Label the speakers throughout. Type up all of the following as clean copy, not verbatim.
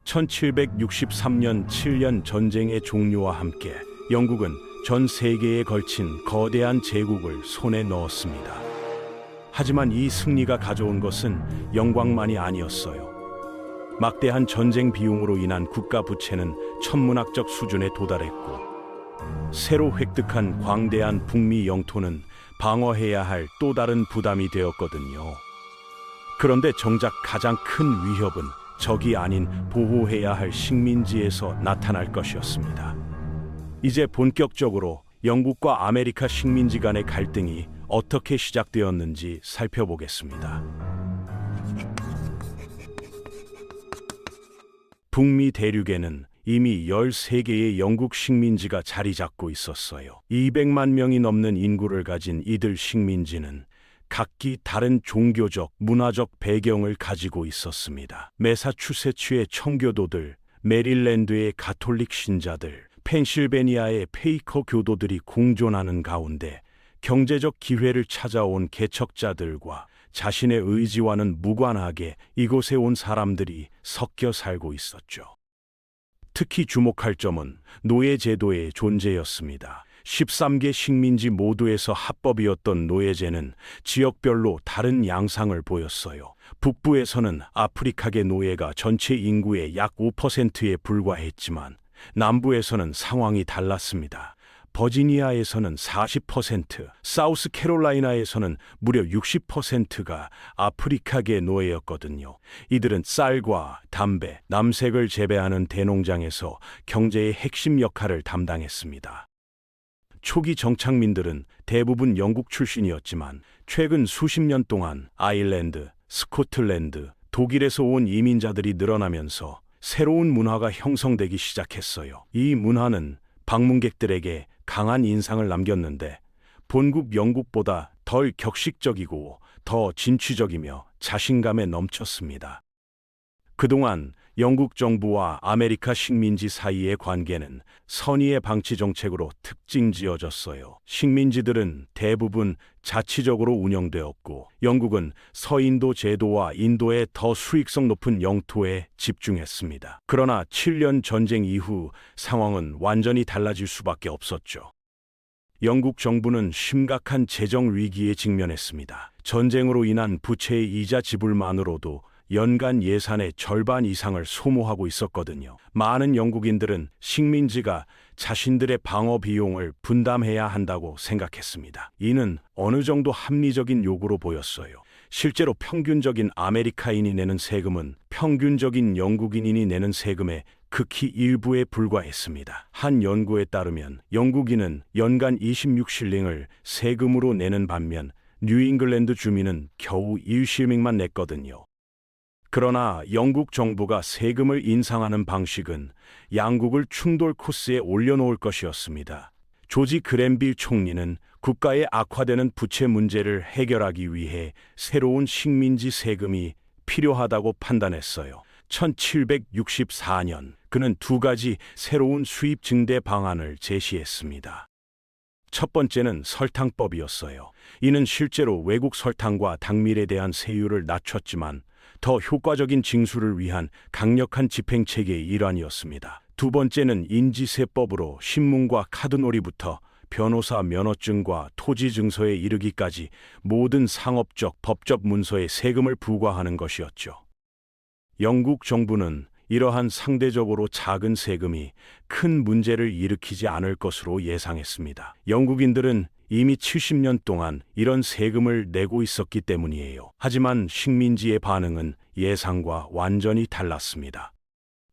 Speaker 1: 1763년 7년 전쟁의 종료와 함께 영국은 전 세계에 걸친 거대한 제국을 손에 넣었습니다. 하지만 이 승리가 가져온 것은 영광만이 아니었어요. 막대한 전쟁 비용으로 인한 국가 부채는 천문학적 수준에 도달했고, 새로 획득한 광대한 북미 영토는 방어해야 할 또 다른 부담이 되었거든요. 그런데 정작 가장 큰 위협은 적이 아닌 보호해야 할 식민지에서 나타날 것이었습니다. 이제 본격적으로 영국과 아메리카 식민지 간의 갈등이 어떻게 시작되었는지 살펴보겠습니다. 북미 대륙에는 이미 13개의 영국 식민지가 자리 잡고 있었어요. 200만 명이 넘는 인구를 가진 이들 식민지는 각기 다른 종교적, 문화적 배경을 가지고 있었습니다. 매사추세츠의 청교도들, 메릴랜드의 가톨릭 신자들, 펜실베니아의 페이커 교도들이 공존하는 가운데 경제적 기회를 찾아온 개척자들과 자신의 의지와는 무관하게 이곳에 온 사람들이 섞여 살고 있었죠. 특히 주목할 점은 노예제도의 존재였습니다. 13개 식민지 모두에서 합법이었던 노예제는 지역별로 다른 양상을 보였어요. 북부에서는 아프리카계 노예가 전체 인구의 약 5%에 불과했지만 남부에서는 상황이 달랐습니다. 버지니아에서는 40%, 사우스캐롤라이나에서는 무려 60%가 아프리카계 노예였거든요. 이들은 쌀과 담배, 남색을 재배하는 대농장에서 경제의 핵심 역할을 담당했습니다. 초기 정착민들은 대부분 영국 출신이었지만 최근 수십 년 동안 아일랜드, 스코틀랜드, 독일에서 온 이민자들이 늘어나면서 새로운 문화가 형성되기 시작했어요. 이 문화는 방문객들에게 강한 인상을 남겼는데 본국 영국보다 덜 격식적이고 더 진취적이며 자신감에 넘쳤습니다. 그동안 영국 정부와 아메리카 식민지 사이의 관계는 선의의 방치 정책으로 특징지어졌어요. 식민지들은 대부분 자치적으로 운영되었고 영국은 서인도 제도와 인도의 더 수익성 높은 영토에 집중했습니다. 그러나 7년 전쟁 이후 상황은 완전히 달라질 수밖에 없었죠. 영국 정부는 심각한 재정 위기에 직면했습니다. 전쟁으로 인한 부채의 이자 지불만으로도 연간 예산의 절반 이상을 소모하고 있었거든요. 많은 영국인들은 식민지가 자신들의 방어 비용을 분담해야 한다고 생각했습니다. 이는 어느 정도 합리적인 요구로 보였어요. 실제로 평균적인 아메리카인이 내는 세금은 평균적인 영국인이 내는 세금의 극히 일부에 불과했습니다. 한 연구에 따르면 영국인은 연간 26실링을 세금으로 내는 반면 뉴잉글랜드 주민은 겨우 1실링만 냈거든요. 그러나 영국 정부가 세금을 인상하는 방식은 양국을 충돌 코스에 올려놓을 것이었습니다. 조지 그랜빌 총리는 국가의 악화되는 부채 문제를 해결하기 위해 새로운 식민지 세금이 필요하다고 판단했어요. 1764년 그는 두 가지 새로운 수입 증대 방안을 제시했습니다. 첫 번째는 설탕법이었어요. 이는 실제로 외국 설탕과 당밀에 대한 세율을 낮췄지만 더 효과적인 징수를 위한 강력한 집행체계의 일환이었습니다. 두 번째는 인지세법으로 신문과 카드놀이부터 변호사 면허증과 토지 증서에 이르기까지 모든 상업적, 법적 문서에 세금을 부과하는 것이었죠. 영국 정부는 이러한 상대적으로 작은 세금이 큰 문제를 일으키지 않을 것으로 예상했습니다. 영국인들은 이미 70년 동안 이런 세금을 내고 있었기 때문이에요. 하지만 식민지의 반응은 예상과 완전히 달랐습니다.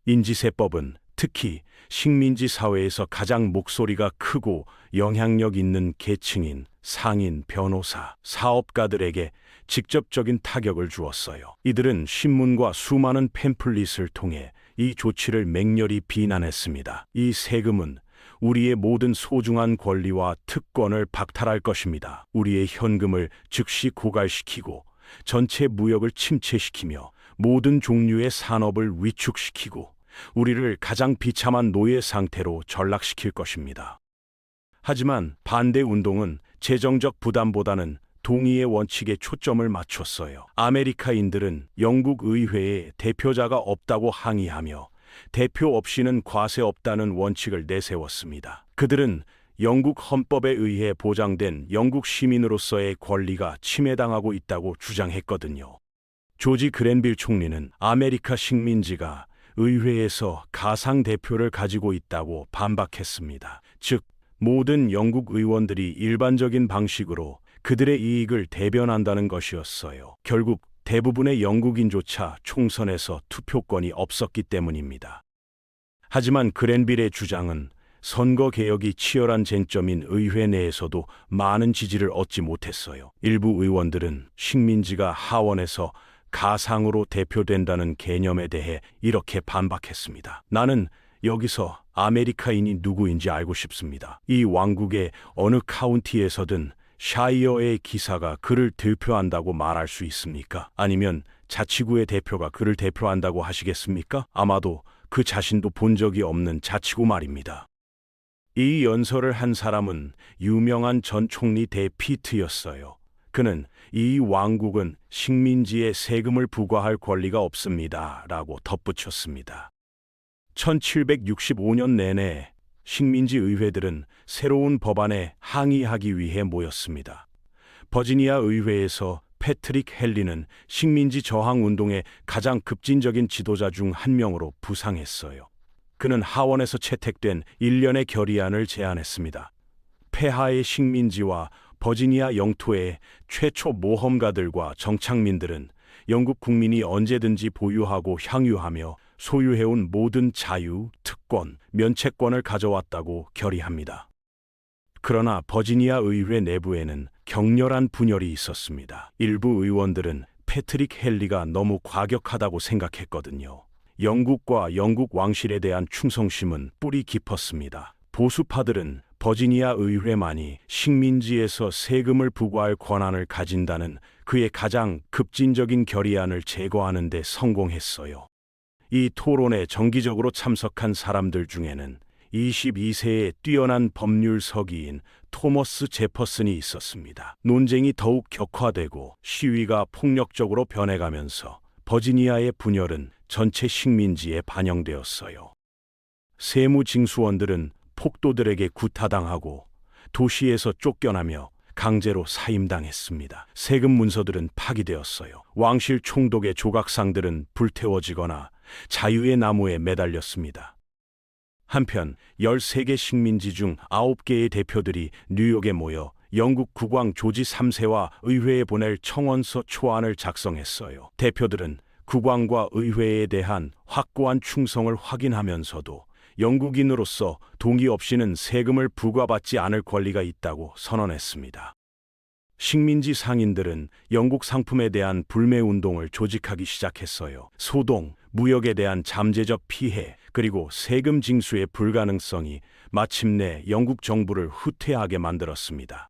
Speaker 1: 인지세법은 특히 식민지 사회에서 가장 목소리가 크고 영향력 있는 계층인 상인, 변호사, 사업가들에게 직접적인 타격을 주었어요. 이들은 신문과 수많은 팸플릿을 통해 이 조치를 맹렬히 비난했습니다. 이 세금은 우리의 모든 소중한 권리와 특권을 박탈할 것입니다. 우리의 현금을 즉시 고갈시키고 전체 무역을 침체시키며 모든 종류의 산업을 위축시키고 우리를 가장 비참한 노예 상태로 전락시킬 것입니다. 하지만 반대 운동은 재정적 부담보다는 동의의 원칙에 초점을 맞췄어요. 아메리카인들은 영국 의회에 대표자가 없다고 항의하며 대표 없이는 과세 없다는 원칙을 내세웠습니다. 그들은 영국 헌법에 의해 보장된 영국 시민으로서의 권리가 침해당하고 있다고 주장했거든요. 조지 그랜빌 총리는 아메리카 식민지가 의회에서 가상 대표를 가지고 있다고 반박했습니다. 즉, 모든 영국 의원들이 일반적인 방식으로 그들의 이익을 대변한다는 것이었어요. 결국 대부분의 영국인조차 총선에서 투표권이 없었기 때문입니다. 하지만 그랜빌의 주장은 선거개혁이 치열한 쟁점인 의회 내에서도 많은 지지를 얻지 못했어요. 일부 의원들은 식민지가 하원에서 가상으로 대표된다는 개념에 대해 이렇게 반박했습니다. 나는 여기서 아메리카인이 누구인지 알고 싶습니다. 이 왕국의 어느 카운티에서든 샤이어의 기사가 그를 대표한다고 말할 수 있습니까? 아니면 자치구의 대표가 그를 대표한다고 하시겠습니까? 아마도 그 자신도 본 적이 없는 자치구 말입니다. 이 연설을 한 사람은 유명한 전 총리 피트였어요. 그는 이 왕국은 식민지에 세금을 부과할 권리가 없습니다. 라고 덧붙였습니다. 1765년 내내 식민지 의회들은 새로운 법안에 항의하기 위해 모였습니다. 버지니아 의회에서 패트릭 헨리는 식민지 저항 운동의 가장 급진적인 지도자 중 한 명으로 부상했어요. 그는 하원에서 채택된 일련의 결의안을 제안했습니다. 폐하의 식민지와 버지니아 영토의 최초 모험가들과 정착민들은 영국 국민이 언제든지 보유하고 향유하며 소유해온 모든 자유, 특권, 면책권을 가져왔다고 결의합니다. 그러나 버지니아 의회 내부에는 격렬한 분열이 있었습니다. 일부 의원들은 패트릭 헨리가 너무 과격하다고 생각했거든요. 영국과 영국 왕실에 대한 충성심은 뿌리 깊었습니다. 보수파들은 버지니아 의회만이 식민지에서 세금을 부과할 권한을 가진다는 그의 가장 급진적인 결의안을 제거하는 데 성공했어요. 이 토론에 정기적으로 참석한 사람들 중에는 22세의 뛰어난 법률 서기인 토머스 제퍼슨이 있었습니다. 논쟁이 더욱 격화되고 시위가 폭력적으로 변해가면서 버지니아의 분열은 전체 식민지에 반영되었어요. 세무징수원들은 폭도들에게 구타당하고 도시에서 쫓겨나며 강제로 사임당했습니다. 세금 문서들은 파기되었어요. 왕실 총독의 조각상들은 불태워지거나 자유의 나무에 매달렸습니다. 한편 13개 식민지 중 9개의 대표들이 뉴욕에 모여 영국 국왕 조지 3세와 의회에 보낼 청원서 초안을 작성했어요. 대표들은 국왕과 의회에 대한 확고한 충성을 확인하면서도 영국인으로서 동의 없이는 세금을 부과받지 않을 권리가 있다고 선언했습니다. 식민지 상인들은 영국 상품에 대한 불매 운동을 조직하기 시작했어요. 소동, 무역에 대한 잠재적 피해, 그리고 세금 징수의 불가능성이 마침내 영국 정부를 후퇴하게 만들었습니다.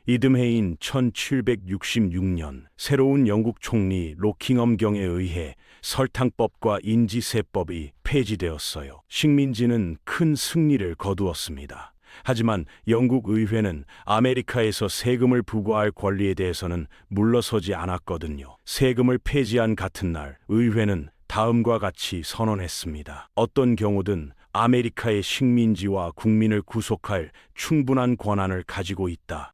Speaker 1: 이듬해인 1766년 새로운 영국 총리 로킹엄경에 의해 설탕법과 인지세법이 폐지되었어요. 식민지는 큰 승리를 거두었습니다. 하지만 영국 의회는 아메리카에서 세금을 부과할 권리에 대해서는 물러서지 않았거든요. 세금을 폐지한 같은 날 의회는 다음과 같이 선언했습니다. 어떤 경우든 아메리카의 식민지와 국민을 구속할 충분한 권한을 가지고 있다.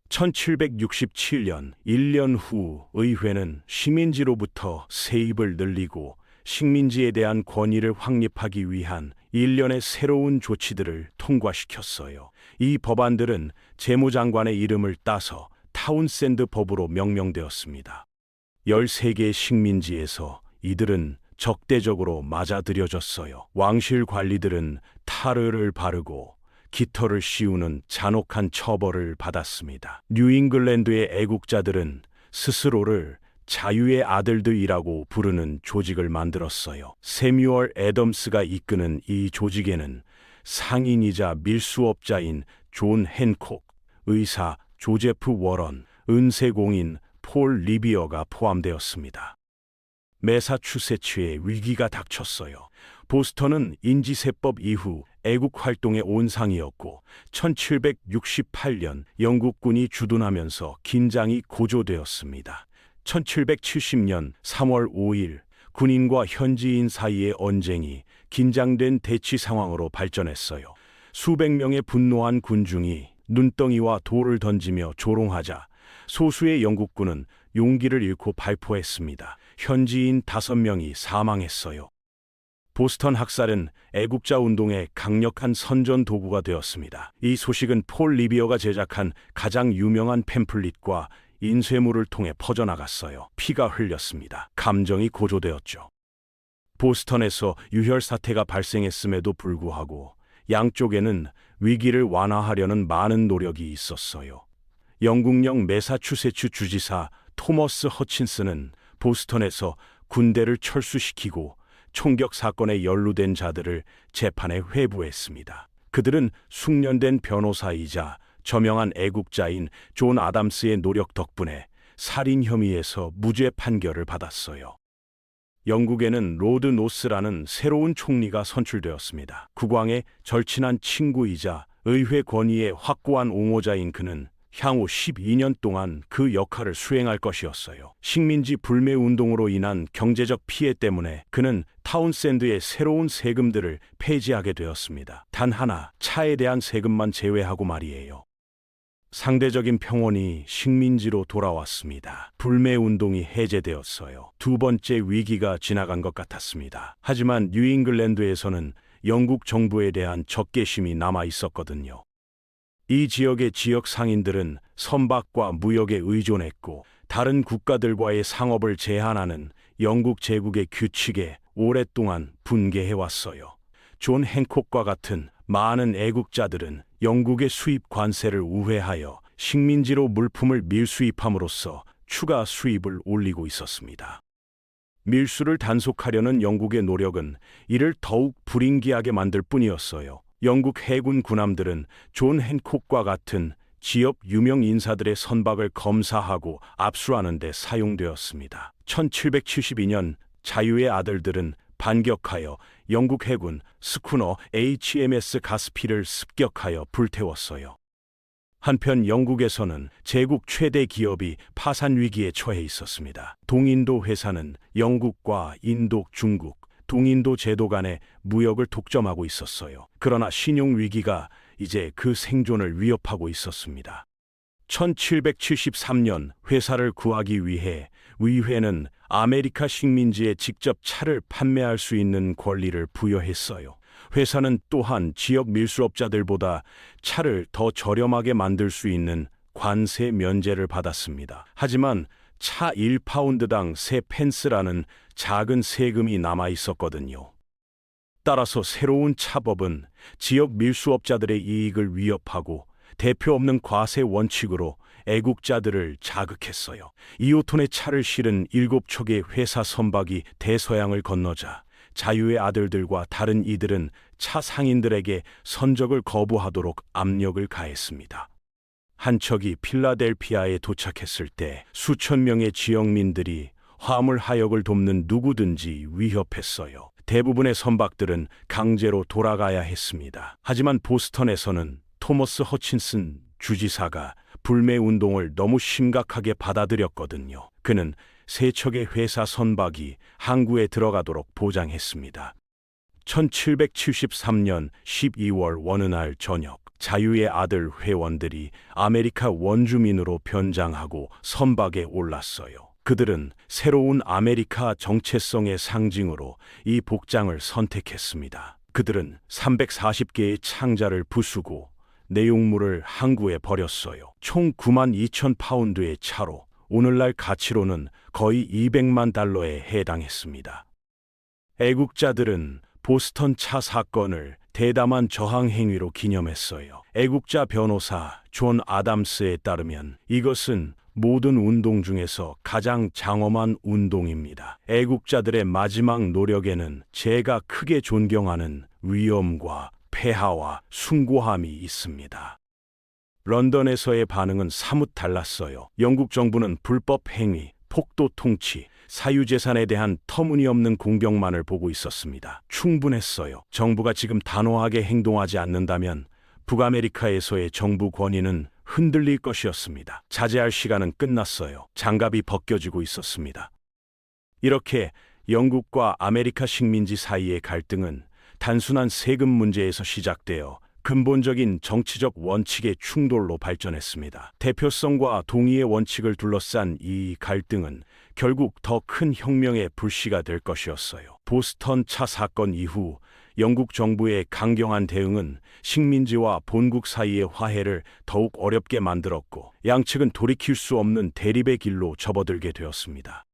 Speaker 1: 1767년 1년 후 의회는 식민지로부터 세입을 늘리고 식민지에 대한 권위를 확립하기 위한 일련의 새로운 조치들을 통과시켰어요. 이 법안들은 재무장관의 이름을 따서 타운샌드 법으로 명명되었습니다. 13개의 식민지에서 이들은 적대적으로 맞아들여졌어요. 왕실 관리들은 타르를 바르고 깃털을 씌우는 잔혹한 처벌을 받았습니다. 뉴잉글랜드의 애국자들은 스스로를 자유의 아들들이라고 부르는 조직을 만들었어요. 세뮤얼 애덤스가 이끄는 이 조직에는 상인이자 밀수업자인 존 핸콕, 의사 조제프 워런, 은세공인 폴 리비어가 포함되었습니다. 매사추세츠에 위기가 닥쳤어요. 보스턴은 인지세법 이후 애국 활동의 온상이었고 1768년 영국군이 주둔하면서 긴장이 고조되었습니다. 1770년 3월 5일 군인과 현지인 사이의 언쟁이 긴장된 대치 상황으로 발전했어요. 수백 명의 분노한 군중이 눈덩이와 돌을 던지며 조롱하자 소수의 영국군은 용기를 잃고 발포했습니다. 현지인 5명이 사망했어요. 보스턴 학살은 애국자 운동의 강력한 선전 도구가 되었습니다. 이 소식은 폴 리비어가 제작한 가장 유명한 팸플릿과 인쇄물을 통해 퍼져나갔어요. 피가 흘렸습니다. 감정이 고조되었죠. 보스턴에서 유혈 사태가 발생했음에도 불구하고 양쪽에는 위기를 완화하려는 많은 노력이 있었어요. 영국령 매사추세츠 주지사 토머스 허친슨은 보스턴에서 군대를 철수시키고 총격 사건에 연루된 자들을 재판에 회부했습니다. 그들은 숙련된 변호사이자 저명한 애국자인 존 아담스의 노력 덕분에 살인 혐의에서 무죄 판결을 받았어요. 영국에는 로드 노스라는 새로운 총리가 선출되었습니다. 국왕의 절친한 친구이자 의회 권위의 확고한 옹호자인 그는 향후 12년 동안 그 역할을 수행할 것이었어요. 식민지 불매 운동으로 인한 경제적 피해 때문에 그는 타운샌드의 새로운 세금들을 폐지하게 되었습니다. 단 하나, 차에 대한 세금만 제외하고 말이에요. 상대적인 평온이 식민지로 돌아왔습니다. 불매 운동이 해제되었어요. 두 번째 위기가 지나간 것 같았습니다. 하지만 뉴잉글랜드에서는 영국 정부에 대한 적개심이 남아 있었거든요. 이 지역의 지역 상인들은 선박과 무역에 의존했고 다른 국가들과의 상업을 제한하는 영국 제국의 규칙에 오랫동안 분개해왔어요. 존 행콕과 같은 많은 애국자들은 영국의 수입 관세를 우회하여 식민지로 물품을 밀수입함으로써 추가 수입을 올리고 있었습니다. 밀수를 단속하려는 영국의 노력은 이를 더욱 불인기하게 만들 뿐이었어요. 영국 해군 군함들은 존 행콕과 같은 지역 유명 인사들의 선박을 검사하고 압수하는 데 사용되었습니다. 1772년 자유의 아들들은 반격하여 영국 해군 스쿠너 HMS 가스피를 습격하여 불태웠어요. 한편 영국에서는 제국 최대 기업이 파산 위기에 처해 있었습니다. 동인도 회사는 영국과 인도, 중국, 동인도 제도 간의 무역을 독점하고 있었어요. 그러나 신용 위기가 이제 그 생존을 위협하고 있었습니다. 1773년 회사를 구하기 위해 의회는 아메리카 식민지에 직접 차를 판매할 수 있는 권리를 부여했어요. 회사는 또한 지역 밀수업자들보다 차를 더 저렴하게 만들 수 있는 관세 면제를 받았습니다. 하지만 차 1파운드당 3펜스라는 작은 세금이 남아 있었거든요. 따라서 새로운 차법은 지역 밀수업자들의 이익을 위협하고 대표 없는 과세 원칙으로 애국자들을 자극했어요. 2호톤의 차를 실은 7척의 회사 선박이 대서양을 건너자 자유의 아들들과 다른 이들은 차 상인들에게 선적을 거부하도록 압력을 가했습니다. 한 척이 필라델피아에 도착했을 때 수천 명의 지역민들이 화물 하역을 돕는 누구든지 위협했어요. 대부분의 선박들은 강제로 돌아가야 했습니다. 하지만 보스턴에서는 토머스 허친슨 주지사가 불매 운동을 너무 심각하게 받아들였거든요. 그는 3척의 회사 선박이 항구에 들어가도록 보장했습니다. 1773년 12월 어느 날 저녁, 자유의 아들 회원들이 아메리카 원주민으로 변장하고 선박에 올랐어요. 그들은 새로운 아메리카 정체성의 상징으로 이 복장을 선택했습니다. 그들은 340개의 창자를 부수고 내용물을 항구에 버렸어요. 총 92,000파운드의 차로 오늘날 가치로는 거의 200만 달러에 해당했습니다. 애국자들은 보스턴 차 사건을 대담한 저항 행위로 기념했어요. 애국자 변호사 존 아담스에 따르면 이것은 모든 운동 중에서 가장 장엄한 운동입니다. 애국자들의 마지막 노력에는 제가 크게 존경하는 위엄과 폐하와 숭고함이 있습니다. 런던에서의 반응은 사뭇 달랐어요. 영국 정부는 불법 행위, 폭도 통치, 사유재산에 대한 터무니없는 공격만을 보고 있었습니다. 충분했어요. 정부가 지금 단호하게 행동하지 않는다면 북아메리카에서의 정부 권위는 흔들릴 것이었습니다. 자제할 시간은 끝났어요. 장갑이 벗겨지고 있었습니다. 이렇게 영국과 아메리카 식민지 사이의 갈등은 단순한 세금 문제에서 시작되어 근본적인 정치적 원칙의 충돌로 발전했습니다. 대표성과 동의의 원칙을 둘러싼 이 갈등은 결국 더 큰 혁명의 불씨가 될 것이었어요. 보스턴 차 사건 이후 영국 정부의 강경한 대응은 식민지와 본국 사이의 화해를 더욱 어렵게 만들었고, 양측은 돌이킬 수 없는 대립의 길로 접어들게 되었습니다.